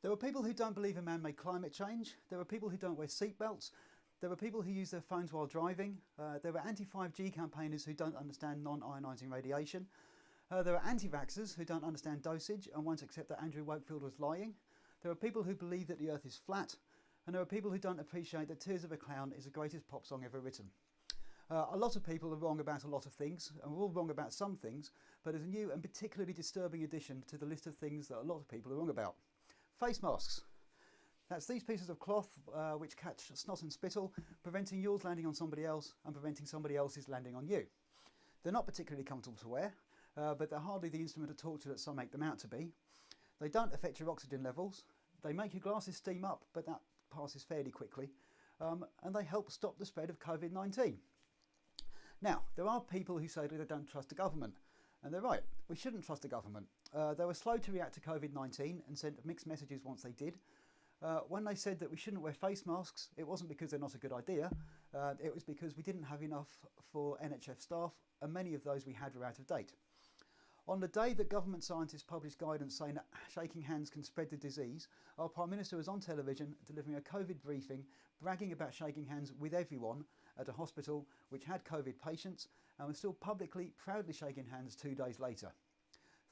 There are people who don't believe in man-made climate change. There are people who don't wear seatbelts. There are people who use their phones while driving. There are anti-5G campaigners who don't understand non-ionising radiation. There are anti-vaxxers who don't understand dosage and won't accept that Andrew Wakefield was lying. There are people who believe that the earth is flat. And there are people who don't appreciate that Tears of a Clown is the greatest pop song ever written. A lot of people are wrong about a lot of things, and we're all wrong about some things, but there's a new and particularly disturbing addition to the list of things that a lot of people are wrong about. Face masks. That's these pieces of cloth which catch snot and spittle, preventing yours landing on somebody else and preventing somebody else's landing on you. They're not particularly comfortable to wear, but they're hardly the instrument of torture that some make them out to be. They don't affect your oxygen levels. They make your glasses steam up, but that passes fairly quickly. And they help stop the spread of COVID-19. Now, there are people who say that they don't trust the government. And they're right, we shouldn't trust the government. They were slow to react to COVID-19 and sent mixed messages once they did. When they said that we shouldn't wear face masks, it wasn't because they're not a good idea. It was because we didn't have enough for NHS staff, and many of those we had were out of date. On the day that government scientists published guidance saying that shaking hands can spread the disease, our Prime Minister was on television delivering a COVID briefing, bragging about shaking hands with everyone at a hospital which had COVID patients, and was still publicly, proudly shaking hands 2 days later.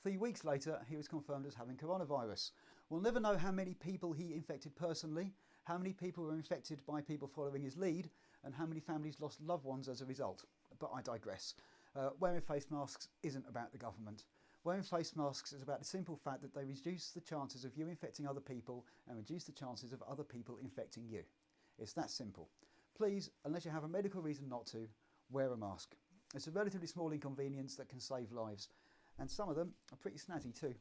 3 weeks later, he was confirmed as having coronavirus. We'll never know how many people he infected personally, how many people were infected by people following his lead, and how many families lost loved ones as a result. But I digress. Wearing face masks isn't about the government. Wearing face masks is about the simple fact that they reduce the chances of you infecting other people and reduce the chances of other people infecting you. It's that simple. Please, unless you have a medical reason not to, wear a mask. It's a relatively small inconvenience that can save lives, and some of them are pretty snazzy too.